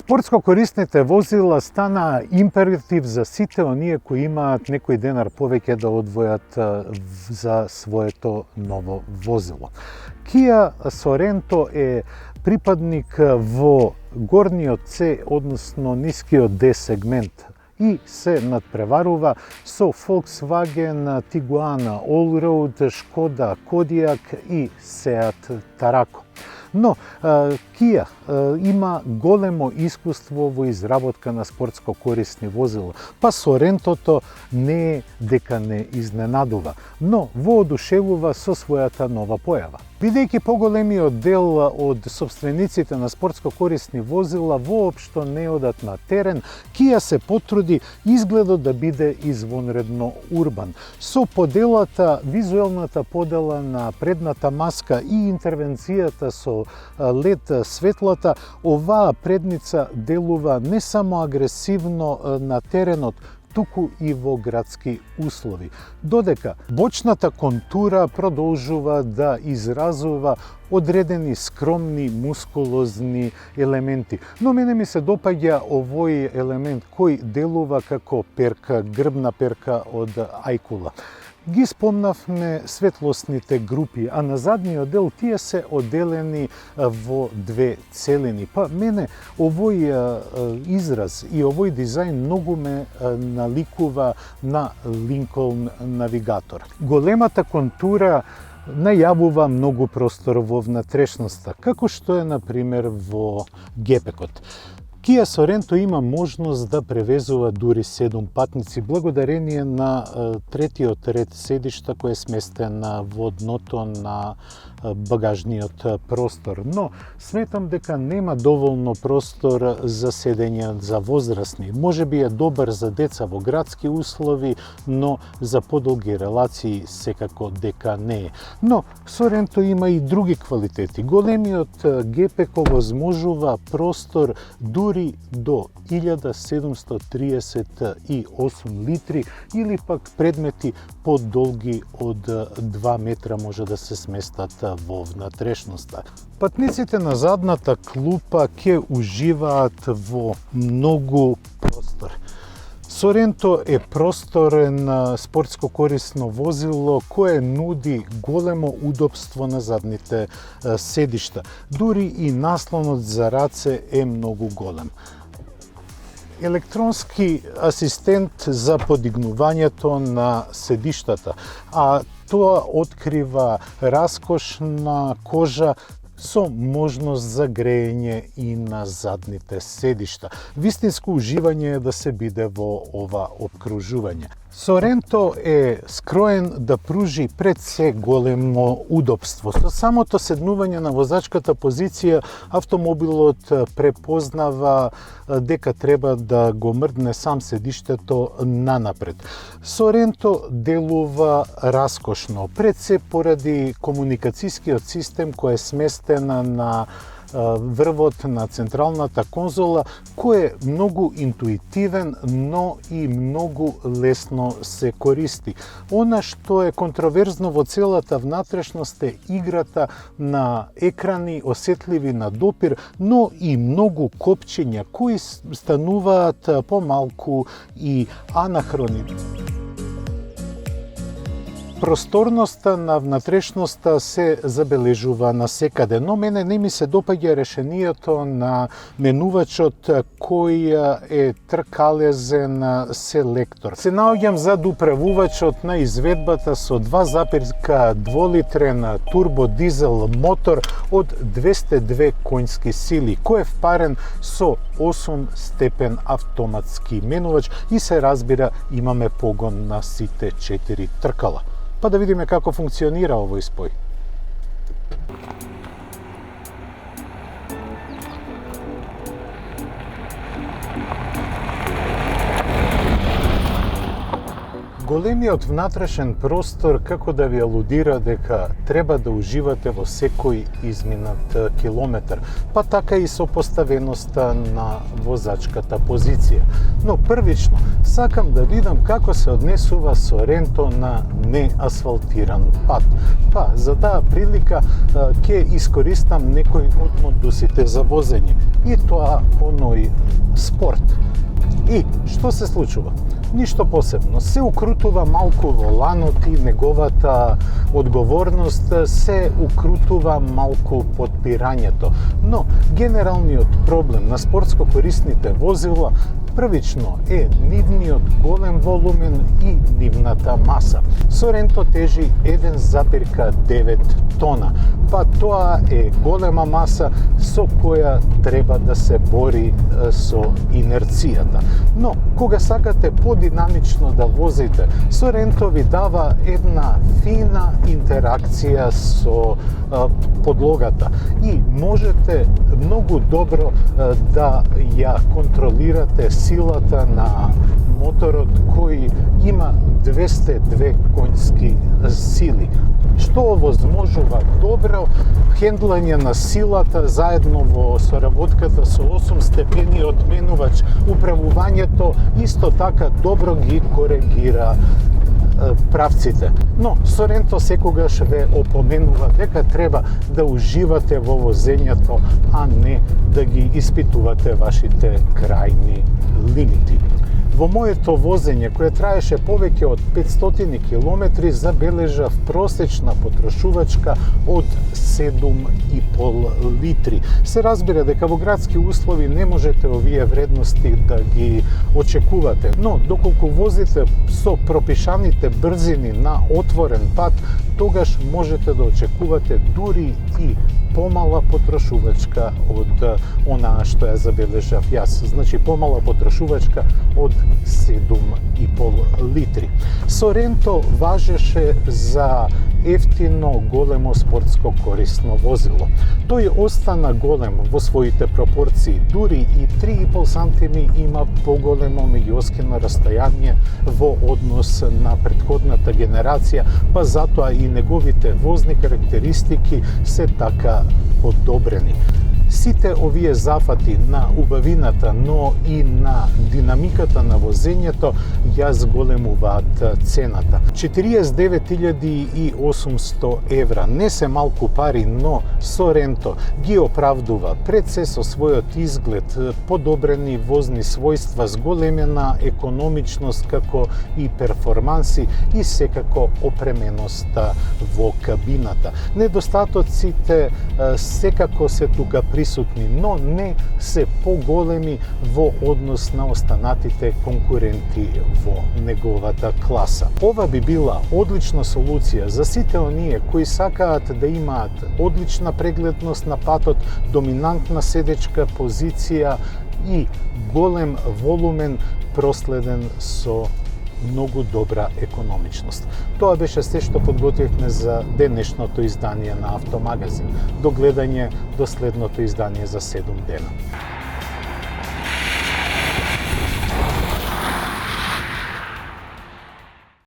Спортско корисните возила стана императив за сите оние кои имаат некој денар повеќе да одвојат за своето ново возило. Kia Sorento е припадник во горниот C, односно нискиот D сегмент и се надпреварува со Volkswagen Tiguan Allroad, Škoda Kodiaq и Seat Tarako. Но Kia има големо искуство во изработка на спортско корисни возила, па Sorentото не е дека не изненадува, но воодушевува со својата нова појава. Бидејќи поголемиот дел од собствениците на спортско корисни возила воопшто не одат на терен, Kia се потруди изгледот да биде извонредно урбан. Со поделата, визуелната подела на предната маска и интервенцијата со LED светлата, оваа предница делува не само агресивно на теренот, туку и во градски услови. Додека бочната контура продолжува да изразува одредени скромни мускулозни елементи. Но мене ми се допаѓа овој елемент кој делува како перка, грбна перка од ајкула. Ги спомнавме светлосните групи, а на задниот дел тие се оделени во две целини. Па мене овој израз и овој дизајн многу ме наликува на Lincoln Navigator. Големата контура најавува многу простор во внатрешноста, како што е, например, во гепекот. Kia Sorento има можност да превезува дури 7 патници благодарение на третиот ред седишта кој е сместен во дното на багажниот простор. Но сметам дека нема доволно простор за седење за возрастни. Може би е добар за деца во градски услови, но за подолги релации секако дека не е. Но Sorento има и други квалитети. Големиот гепек овозможува простор дури до 1738 литри или пак предмети подолги од 2 метра може да се сместат во внатрешноста. Патниците на задната клупа ќе уживаат во многу простор. Sorento е просторен спортско корисно возило кое нуди големо удобство на задните седишта. Дури и наслонот за раце е многу голем. Електронски асистент за подигнувањето на седиштата, а тоа открива раскошна кожа со можност за грејење и на задните седишта. Вистинско уживање е да се биде во ова опкружување. Sorento е скроен да пружи пред се големо удобство. Со самото седнување на возачката позиција, автомобилот препознава дека треба да го мрдне сам седиштето нанапред. Sorento делува раскошно, пред се поради комуникацијскиот систем кој е сместен на врвот на централната конзола, кој е многу интуитивен, но и многу лесно се користи. Она што е контроверзно во целата внатрешност е играта на екрани осетливи на допир, но и многу копчиња кои стануваат помалку и анахрони. Просторноста на внатрешноста се забележува насекаде, но мене не ми се допаѓа решението на менувачот кој е тркалезен селектор. Се наоѓам зад управувачот на изведбата со 2,2 литрен турбодизел мотор од 202 конски сили, кој е впарен со 8 степен автоматски менувач и се разбира имаме погон на сите 4 тркала. Па да видиме како функционира овој спој. Големиот внатрешен простор како да ви алудира дека треба да уживате во секој изминат километар, па така и сопоставеноста на возачката позиција. Но првично, сакам да видам како се однесува Соренто на неасфалтиран пат. Па, за таа прилика ќе искористам некои од модусите за возење, и тоа оној спорт. И што се случува? Ништо посебно. Се укрутува малку воланот и неговата одговорност, се укрутува малку подпирањето. Но генералниот проблем на спортско корисните возила првично е нивниот голем волумен и нивната маса. Соренто тежи 1,9 тона, па тоа е голема маса со која треба да се бори со инерцијата. Но, кога сакате подинамично да возите, Соренто ви дава една фина интеракција со подлогата и можете многу добро да ја контролирате силата на моторот кој има 202 конски сили, што овозможува добро хендлање на силата заедно во соработката со 8-степениот менувач. Управувањето исто така добро ги коригира правците. Но Соренто секогаш ве опоменува дека треба да уживате во возењето, а не да ги испитувате вашите крајни лимити. Во моето возење, кое траеше повеќе од 500 километри, забележав просечна потрошувачка од 7,5 литри. Се разбира дека во градски услови не можете овие вредности да ги очекувате, но доколку возите со пропишаните брзини на отворен пат, тогаш можете да очекувате дури и помала потрошувачка од онаа што ја забележав јас. Значи помала потрошувачка од 7,5 литри. Соренто важеше за ефтино големо спортско корисно возило. Тој остана голем во своите пропорции, дури и 3,5 сантими има поголемо меѓуоскино расстојание во однос на претходната генерација, па затоа и неговите возни карактеристики се така подобрени. Сите овие зафати на убавината, но и на динамиката на возењето ја зголемуваат цената. 49.800 евра не се малку пари, но Соренто ги оправдува пред се со својот изглед, подобрени возни својства, зголемена економичност како и перформанси и секако опременоста во кабината. Недостатоците секако се тука присутни, но не се поголеми во однос на останатите конкуренти во неговата класа. Ова би била одлична солуција за сите оние кои сакаат да имаат одлична прегледност на патот, доминантна седечка позиција и голем волумен проследен со многу добра економичност. Тоа беше се што подготвивме за денешното издание на Автомагазин. До гледање до следното издание за 7 дена.